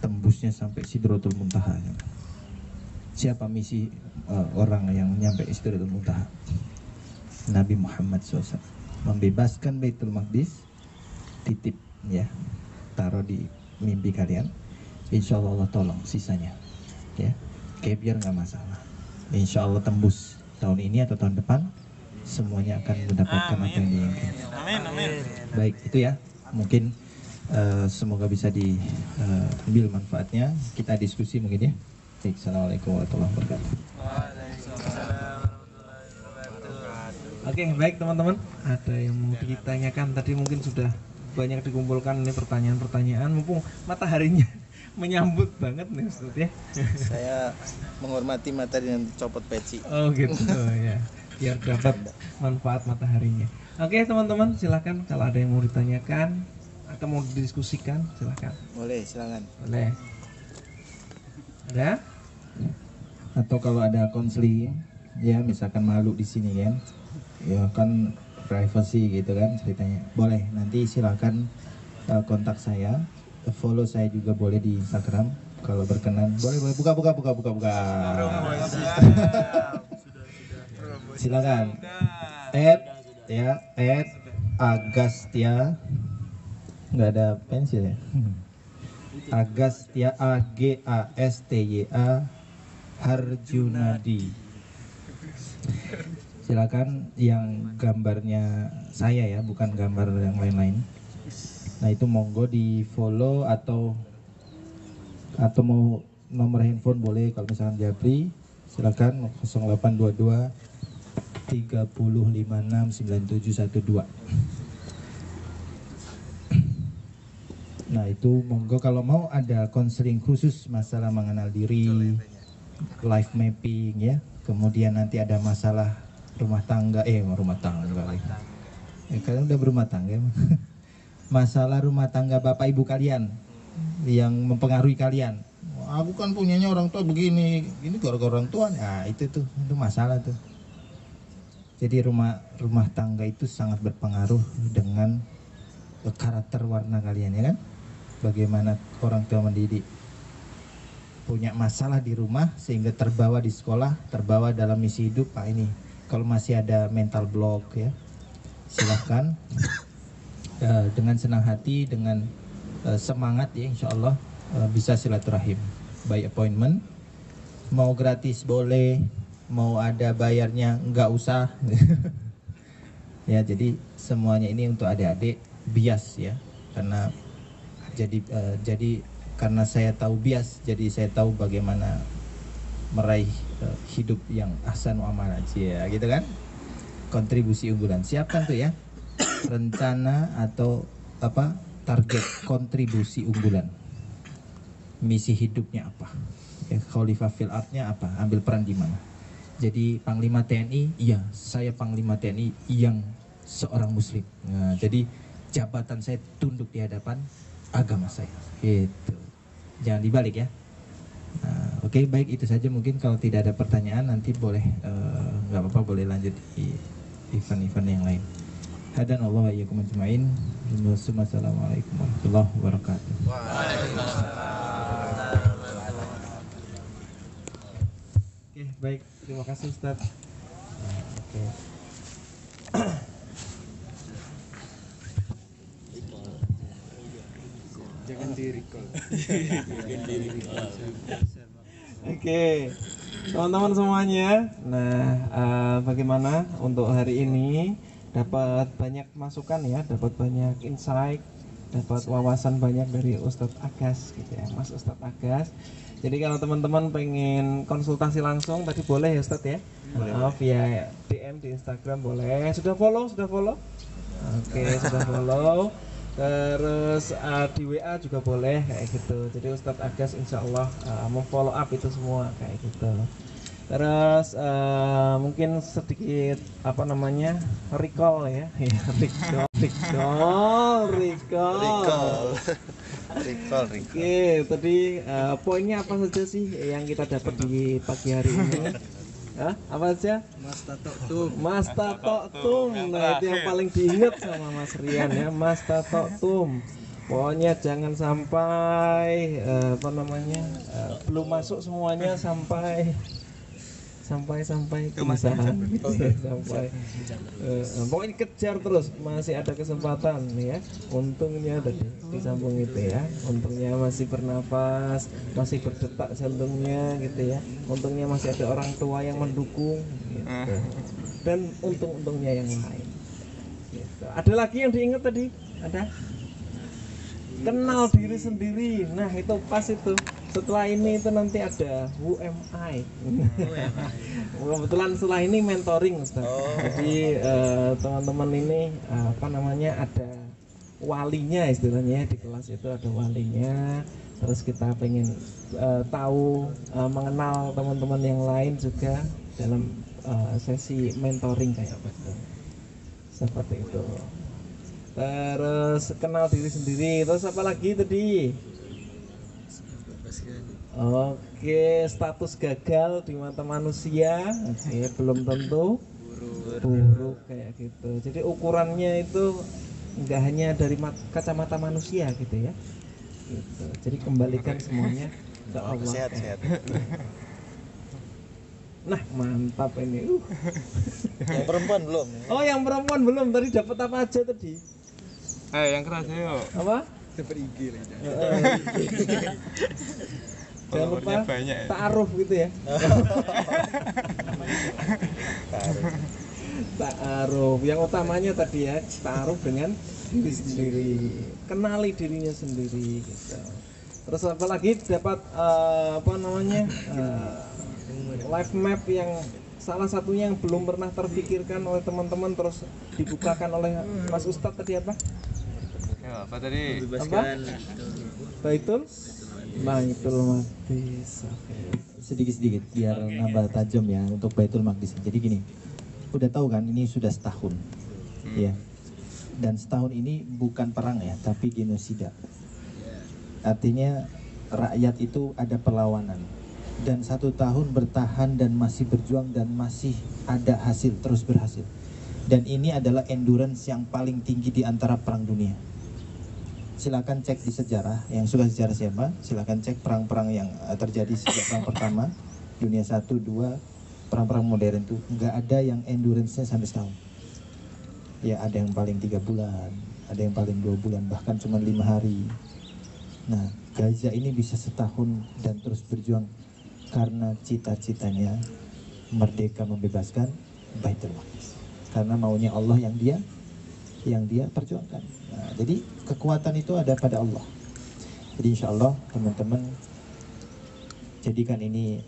Speaker 1: tembusnya sampai Sidratul Muntaha. Siapa misi orang yang nyampe Sidratul Muntaha? Nabi Muhammad SAW membebaskan Baitul Maqdis, titip ya, taruh di mimpi kalian. Insya Allah Allah tolong sisanya, ya, kayak biar nggak masalah. Insya Allah tembus tahun ini atau tahun depan, semuanya akan mendapatkan apa yang diinginkan.
Speaker 2: Amin.
Speaker 1: Baik, itu ya, mungkin semoga bisa diambil manfaatnya. Kita diskusi mungkin ya. Baik, assalamualaikum warahmatullahi wabarakatuh.
Speaker 3: Oke, baik teman-teman, ada yang mau ditanyakan tadi mungkin sudah banyak dikumpulkan ini pertanyaan-pertanyaan, mumpung mataharinya menyambut banget nih Ustaz ya.
Speaker 1: Saya menghormati matahari yang dicopot peci.
Speaker 3: Oh gitu, ya, biar dapat manfaat mataharinya. Oke teman-teman, silakan kalau ada yang mau ditanyakan atau mau didiskusikan, silakan.
Speaker 1: Boleh, silakan.
Speaker 3: Boleh. Ada?
Speaker 1: Atau kalau ada konseling, ya misalkan malu di sini kan, ya kan privacy gitu kan ceritanya. Boleh, nanti silakan kontak saya, follow saya juga boleh di Instagram kalau berkenan. Boleh buka. Silakan. Agastya, nggak ada pensil ya. Agastya, Agastya Harjunadi. Silakan yang gambarnya saya ya, bukan gambar yang lain-lain. Nah itu monggo di follow atau mau nomor handphone boleh. Kalau misalkan Japri silakan 0822 30 56 9712. Nah itu monggo kalau mau ada konseling khusus masalah mengenal diri, life mapping ya. Kemudian nanti ada masalah rumah tangga lagi. Kalian udah berumah tangga ya? Masalah rumah tangga bapak ibu kalian yang mempengaruhi kalian. Aku kan punyanya orang tua begini, ini gara-gara orang tua. Nah itu masalah tuh. Jadi rumah tangga itu sangat berpengaruh dengan karakter warna kalian ya kan. Bagaimana orang tua mendidik, punya masalah di rumah sehingga terbawa di sekolah, terbawa dalam misi hidup. Pak ini kalau masih ada mental block ya, silahkan dengan senang hati, dengan semangat ya, insya Allah bisa silaturahim. by appointment. Mau gratis boleh, mau ada bayarnya nggak usah. Ya, jadi semuanya ini untuk adik-adik bias ya, karena jadi karena saya tahu bias, jadi saya tahu bagaimana meraih hidup yang ahsan wa amal ya, gitu kan? Kontribusi unggulan. Siapkan tuh ya rencana atau apa target kontribusi unggulan. Misi hidupnya apa? Ya, Khalifah fil Ardnya apa? Ambil peran di mana? Jadi Panglima TNI, iya saya Panglima TNI yang seorang Muslim. Nah, jadi jabatan saya tunduk di hadapan agama saya. Gitu. Jangan dibalik ya. Nah, Oke, baik itu saja mungkin. Kalau tidak ada pertanyaan nanti boleh nggak apa-apa, boleh lanjut di event-event yang lain. Hadan Allah wa iyyakum ajmain. Wassalamualaikum warahmatullahi wabarakatuh.
Speaker 3: Oke, baik. Terima kasih Ustaz. Oke.
Speaker 2: Jangan di-recall.
Speaker 3: Oke, teman-teman semuanya. Nah, bagaimana untuk hari ini? Dapat banyak masukan ya, dapat banyak insight, dapat wawasan banyak dari Ustadz Agas gitu ya, Mas Ustadz Agas. Jadi kalau teman-teman pengen konsultasi langsung tadi boleh ya Ustadz ya, via DM di Instagram boleh. Sudah follow? Oke, sudah follow. Terus di WA juga boleh kayak gitu. Jadi Ustadz Agas insya Allah mau follow up itu semua kayak gitu. Terus mungkin sedikit apa namanya recall ya, recall. Oke, tadi poinnya apa saja sih yang kita dapat di pagi hari ini? Hah? Apa aja? Mas Tato Tum. Nah, itu yang paling diingat sama Mas Rian ya, Mas Tato Tum. Pokoknya jangan sampai apa namanya belum masuk semuanya sampai kemisahan sampai pokoknya kejar terus, masih ada kesempatan ya. Untungnya tadi disambung itu ya, untungnya masih bernafas, masih berdetak jantungnya gitu ya, untungnya masih ada orang tua yang mendukung gitu. Dan untung-untungnya yang lain gitu. Ada lagi yang diingat tadi? Ada? Kenal diri sendiri. Nah itu pas itu. Setelah ini itu nanti ada UMI. Kebetulan setelah ini mentoring Ustaz. Jadi teman-teman ini apa namanya ada walinya istilahnya, di kelas itu ada walinya. Terus kita pengen tahu mengenal teman-teman yang lain juga dalam sesi mentoring kayak gitu. Seperti itu. Terus kenal diri sendiri. Terus apa lagi tadi? Oke, status gagal di mata manusia. Oke, belum tentu buruk kayak gitu. Jadi ukurannya itu enggak hanya dari kacamata manusia gitu ya. Gitu. Jadi kembalikan semuanya ke Allah.
Speaker 2: Sehat-sehat.
Speaker 3: Nah, mantap ini.
Speaker 2: Yang perempuan belum.
Speaker 3: Oh, yang perempuan belum. Tadi dapat apa aja tadi?
Speaker 2: Yang keras ayo.
Speaker 3: Apa?
Speaker 2: Dapat IG lah.
Speaker 3: Jangan lupa
Speaker 2: banyak ya.
Speaker 3: ta'aruf gitu ya. Ta'aruf. Yang utamanya tadi ya, ta'aruf dengan diri sendiri. Kenali dirinya sendiri gitu. Terus apa lagi dapat apa namanya? Life map yang salah satunya yang belum pernah terpikirkan oleh teman-teman, terus dibukakan oleh Mas Ustadz tadi apa?
Speaker 2: Ya, apa tadi?
Speaker 3: Apa? Baitul Maqdis.
Speaker 1: Sedikit-sedikit biar nambah tajam ya untuk Baitul Maqdis. Jadi gini, udah tahu kan ini sudah setahun ya, dan setahun ini bukan perang ya, tapi genosida. Artinya rakyat itu ada perlawanan, dan 1 tahun bertahan dan masih berjuang dan masih ada hasil, terus berhasil. Dan ini adalah endurance yang paling tinggi di antara perang dunia. Silakan cek di sejarah, yang suka sejarah siapa, silakan cek perang-perang yang terjadi sejak perang pertama, dunia 1, 2, perang-perang modern itu nggak ada yang endurance-nya sampai setahun. Ya ada yang paling 3 bulan, ada yang paling 2 bulan, bahkan cuma 5 hari. Nah Gaza ini bisa setahun dan terus berjuang karena cita-citanya merdeka membebaskan Baitul Maqdis. Karena maunya Allah yang dia perjuangkan. Nah, jadi kekuatan itu ada pada Allah. Jadi insya Allah teman-teman jadikan ini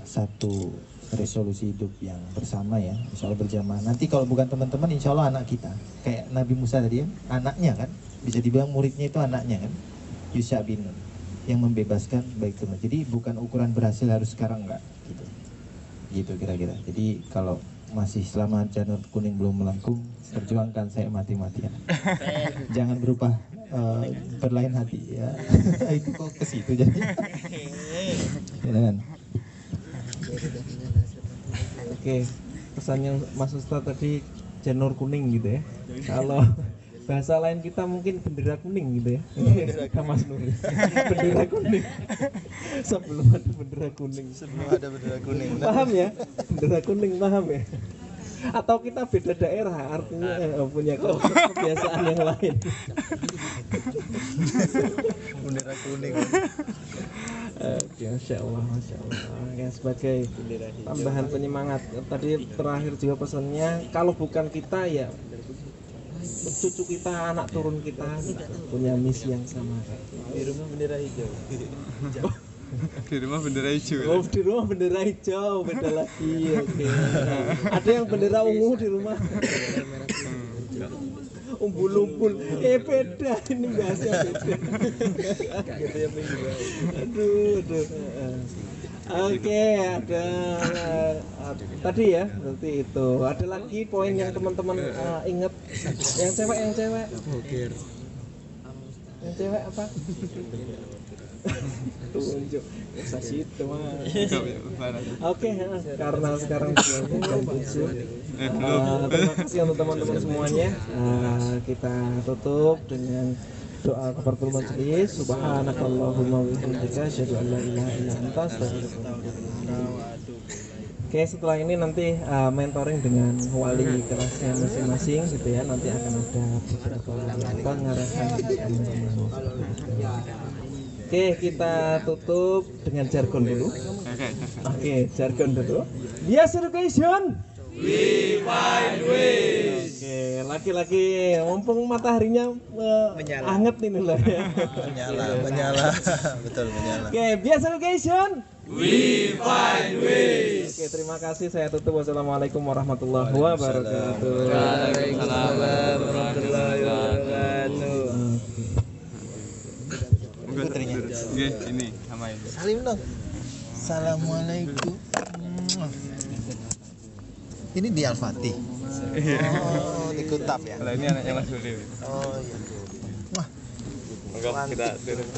Speaker 1: satu resolusi hidup yang bersama ya, insya Allah berjamaah. Nanti kalau bukan teman-teman, insya Allah anak kita, kayak Nabi Musa tadi ya, anaknya kan, bisa dibilang muridnya itu anaknya kan, Yusha bin Nun, yang membebaskan Baitul Maqdis. Jadi bukan ukuran berhasil harus sekarang enggak, gitu kira-kira. Jadi kalau masih selama janur kuning belum melengkung, perjuangkan saya mati-matian. Jangan berubah berlain hati ya. Itu kok ke situ jadi. Ya, kan?
Speaker 3: Oke, pesannya Mas Ustadz tadi janur kuning gitu ya. Kalau bahasa lain kita mungkin bendera kuning gitu ya. Mas Nur. Bendera kuning. Sebelum ada bendera kuning.
Speaker 2: Sebelum ada bendera kuning.
Speaker 3: Paham ya? Bendera kuning paham ya? Atau kita beda daerah artinya punya kebiasaan yang lain.
Speaker 2: Bendera kuning.
Speaker 3: Masya Allah. Ya, sebagai tambahan penyemangat. Tadi terakhir juga pesannya, kalau bukan kita ya cucu kita, anak turun kita punya misi yang sama.
Speaker 2: Di rumah bendera hijau. Di rumah bendera hijau.
Speaker 3: Oh, di rumah bendera hijau, beda lagi. Oke. Ada yang bendera ungu di rumah. Umbul-umbul. Beda ini bahasa beda. Aduh. Oke, ada tadi ya, berarti itu. Ada lagi poin yang teman-teman ingat, yang cewek. Yang cewek apa? Tunjuk usah situ mah. Oke, karena sekarang jam 7. Terima kasih untuk teman-teman semuanya. Kita tutup dengan doa kafaratul majelis. Subhanakallahumma wa bihamdika asyhadu an la ilaha illa anta astaghfiruka wa atubu ilaik. Oke, setelah ini nanti mentoring dengan wali kelasnya masing-masing gitu ya. Nanti akan ada beberapa pengarahan. Oke, kita tutup dengan jargon dulu. Oke, jargon dulu. Yes education. We find ways. Oke, laki-laki mumpung mataharinya hangat ini loh ya.
Speaker 2: Menyala. Betul, menyala.
Speaker 3: Oke, bias education. We find ways. Oke, terima kasih. Saya tutup. Wassalamualaikum warahmatullahi wabarakatuh.
Speaker 2: Waalaikumsalam warahmatullahi wabarakatuh.
Speaker 1: Putrinya.
Speaker 2: Oke, ini sama ini.
Speaker 1: Salim dong. Assalamualaikum. Ini di Al-Fatih. Oh, di Kutab ya.
Speaker 2: Kalau ini anaknya Mas Budi.
Speaker 1: Oh iya. Wah.
Speaker 2: Monggo kita tutup.